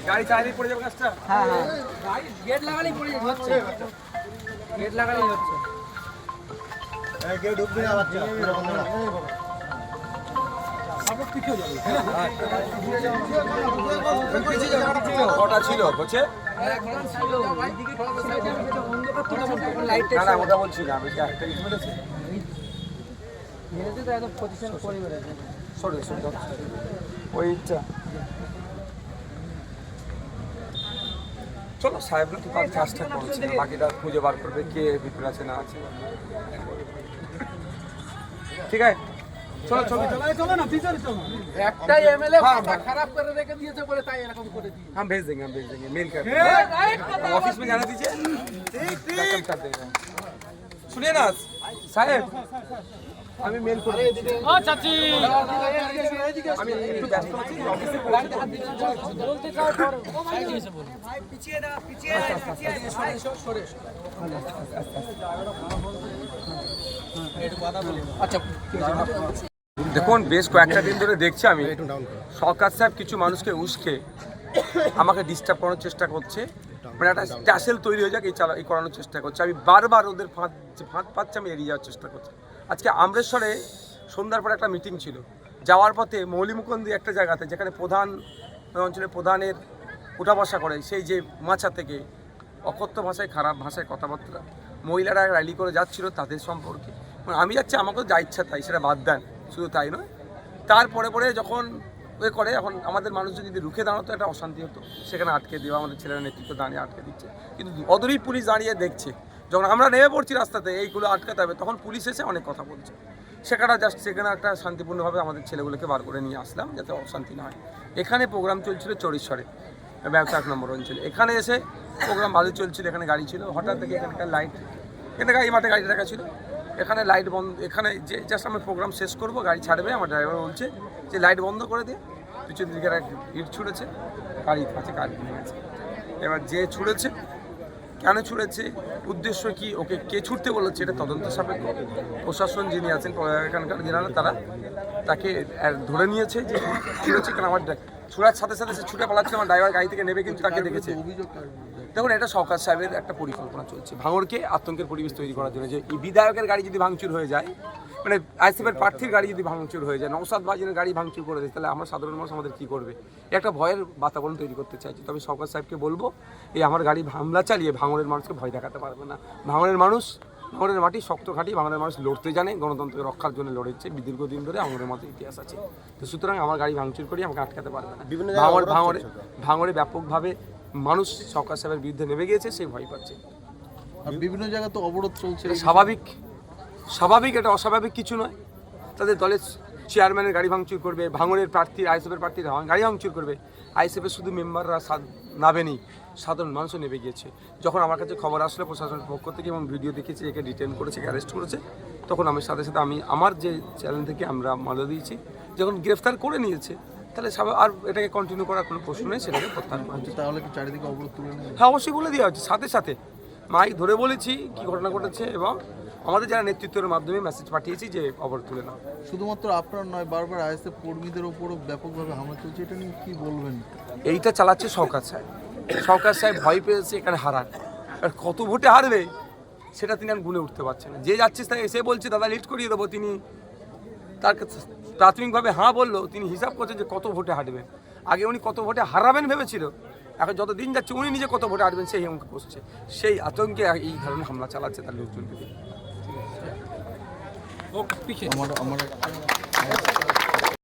গাড়ি চাইলেই পড়ে যাবে কাজটা। হ্যাঁ হ্যাঁ গাড়ি গেট লাগালেই পড়ে যাবে, হচ্ছে গেট লাগালেই হচ্ছে। গেট ঢুকবে না বাচ্চা কটা ছিল বলছে? না না ওটা বলছি না, আমি একটা কিছু বলেছি ওইটা। চলো সাহেবরা তো তার কাজটা করছে, বাকিটা খুঁজে বার করবে কে ভিতরে আছে না আছে। ঠিক আছে চলো ছবি চলো না, পিছনে চলো। একটা এমএলএ খারাপ করে রেখে দিয়েছে বলে তাই এরকম করে দিয়েছে। हम भेज देंगे मेल कर ऑफिस में जाना दीजिए। सुनिए ना साहेब, আমি মেল করে ও চাচি আমি একটু ব্যস্ত আছি অফিসে বলতে চাও করো। ও ভাই কি হইছে বলো, ভাই পিছিয়ে দাও, পিছিয়ে সরে সরে। আচ্ছা দেখুন, বেশ কয়েকটা দিন ধরে দেখছি আমি সরকার সাহেব কিছু মানুষকে উস্কে আমাকে ডিস্টার্ব করানোর চেষ্টা করছে, মানে একটা ট্যাসেল তৈরি হয়ে যাক এই করানোর চেষ্টা করছে। আমি বারবার ওদের ফাঁদ পাচ্ছে, আমি এড়িয়ে যাওয়ার চেষ্টা করছি। আজকে আমরেশ্বরে সন্ধ্যার পরে একটা মিটিং ছিল, যাওয়ার পথে মৌলিমুকুন্দি একটা জায়গাতে যেখানে প্রধান অঞ্চলের প্রধানের উঠা বসা করে, সেই যে মাছা থেকে অকথ্য ভাষায় খারাপ ভাষায় কথাবার্তা মহিলারা র্যালি করে যাচ্ছিল তাদের সম্পর্কে। আমি যাচ্ছি, আমাকেও যা ইচ্ছা তাই, সেটা বাদ দেন। শুধু তাই নয়, তারপরে পরে যখন করে এখন আমাদের মানুষ যদি রুখে দাঁড়াতো একটা অশান্তি হতো, সেখানে আটকে দেওয়া, আমাদের ছেলেরা নেতৃত্ব দাঁড়িয়ে আটকে দিচ্ছে। কিন্তু অদূরেই পুলিশ দাঁড়িয়ে দেখছে, যখন আমরা নেমে পড়ছি রাস্তাতে এইগুলো আটকাতে হবে, তখন পুলিশ এসে অনেক কথা বলছে। সেখানে একটা শান্তিপূর্ণভাবে আমাদের ছেলেগুলোকে বার করে নিয়ে আসলাম যাতে অশান্তি না হয়। এখানে প্রোগ্রাম চলছিল চরিশ্বরে, ব্যবসা 1 নম্বর অঞ্চলে। এখানে এসে প্রোগ্রাম ভালো চলছিল, এখানে গাড়ি ছিল, হঠাৎ থেকে এখানকার লাইট, এখানে এই মাঠে গাড়ি রাখা ছিল, এখানে লাইট বন্ধ। এখানে যে জাস্ট আমরা প্রোগ্রাম শেষ করবো, গাড়ি ছাড়বে, আমার ড্রাইভার বলছে যে লাইট বন্ধ করে দিয়ে পিছন দিকে ইট ছুঁড়েছে, গাড়ি কাছে গাড়ি নিয়ে গেছে। এবার যে ছুঁড়েছে, কেন ছুঁড়েছে, উদ্দেশ্য কি, ওকে কে ছুটতে বলেছে, এটা তদন্ত সাপেক্ষ। প্রশাসন যিনি আছেন এখানকার জেনারেল, তারা তাকে ধরে নিয়েছে যে ছুঁড়েছে। কারণ আমার ছুঁড়ার সাথে সাথে সে ছুটে পালাচ্ছে, আমার ড্রাইভার গাড়ি থেকে নেবে কিন্তু তাকে দেখেছে। দেখুন, এটা সরকার সাহেবের একটা পরিকল্পনা চলছে ভাঙড়কে আতঙ্কের পরিবেশ তৈরি করার জন্য। যে এই বিধায়কের গাড়ি যদি ভাঙচুর হয়ে যায়, মানে আইসিএফের প্রার্থীর গাড়ি যদি ভাঙচুর হয়ে যায়, নওশাদ বাজিনের গাড়ি ভাঙচুর করে দেয়, তাহলে আমরা সাধারণ মানুষ আমাদের কী করবে? একটা ভয়ের বাতাবরণ তৈরি করতে চাইছি। তবে সরকার সাহেবকে বলবো, এই আমার গাড়ি হামলা চালিয়ে ভাঙড়ের মানুষকে ভয় দেখাতে পারবে না। ভাঙড়ের মানুষ, ভাঙড়ের মাটি শক্ত ঘাঁটি, ভাঙড়ের মানুষ লড়তে জানে, গণতন্ত্রকে রক্ষার জন্য লড়েছে দীর্ঘদিন ধরে, ভাঙড়ের মতো ইতিহাস আছে। তো সুতরাং আমার গাড়ি ভাঙচুর করি আমাকে আটকাতে পারবে না। ভাঙড়ে ব্যাপকভাবে মানুষ সরকার সাহেবের বিরুদ্ধে নেমে গিয়েছে, সেই ভয় পাচ্ছে। আর বিভিন্ন জায়গায় তো অবরোধ চলছে, স্বাভাবিক, এটা অস্বাভাবিক কিছু নয়। তাদের দলের চেয়ারম্যানের গাড়ি ভাঙচুর করবে, ভাঙড়ের প্রার্থী আইএসএফের প্রার্থীরা গাড়ি ভাঙচুর করবে। আইএসএফের শুধু মেম্বাররা নাবেনি, সাধারণ মানুষও নেমে গিয়েছে। যখন আমার কাছে খবর আসলো প্রশাসনের পক্ষ থেকে এবং ভিডিও দেখেছি, একে ডিটেন করেছে, অ্যারেস্ট করেছে, তখন আমি সাথে সাথে আমার যে চ্যানেল থেকে আমরা মালা দিয়েছি, যখন গ্রেফতার করে নিয়েছে, তাহলে আর এটাকে কন্টিনিউ করার কোনো প্রশ্ন নেই, সেটাকে প্রত্যাহার করা হচ্ছে। তাহলে কি চারিদিকে অবরোধ তুলে নেবে? হ্যাঁ, অবশ্যই বলে দেওয়া হচ্ছে, সাথে সাথে মাইক ধরে বলেছি কী ঘটনা ঘটেছে, এবং আমাদের যারা নেতৃত্বের মাধ্যমে মেসেজ পাঠিয়েছি যে অবরোধ তুলে নাও। শুধুমাত্র আপনার নয়, বারবার আইএসএফ কর্মীদের ওপরও ব্যাপকভাবে হামলা চলছে, এটা নিয়ে কী বলবেন? এইটা চালাচ্ছে সরকার সাহেব। সরকার সাহেব ভয় পেয়েছে এখানে হারান, আর কত ভোটে হারবে সেটা তিনি আর গুনে উঠতে পারছেন না। যে যাচ্ছে তাই এসে বলছে দাদা লিড করিয়ে দেবো, তিনি তার প্রাথমিকভাবে হ্যাঁ বললো, তিনি হিসাব করছেন যে কত ভোটে হারবেন। আগে উনি কত ভোটে হারাবেন ভেবেছিল, এখন যত দিন যাচ্ছে উনি নিজে কত ভোটে হারবেন সেই অঙ্ক বসছে, সেই আতঙ্কে এই ধরনের হামলা চালাচ্ছে তার লোকজনকে দিয়ে। আমার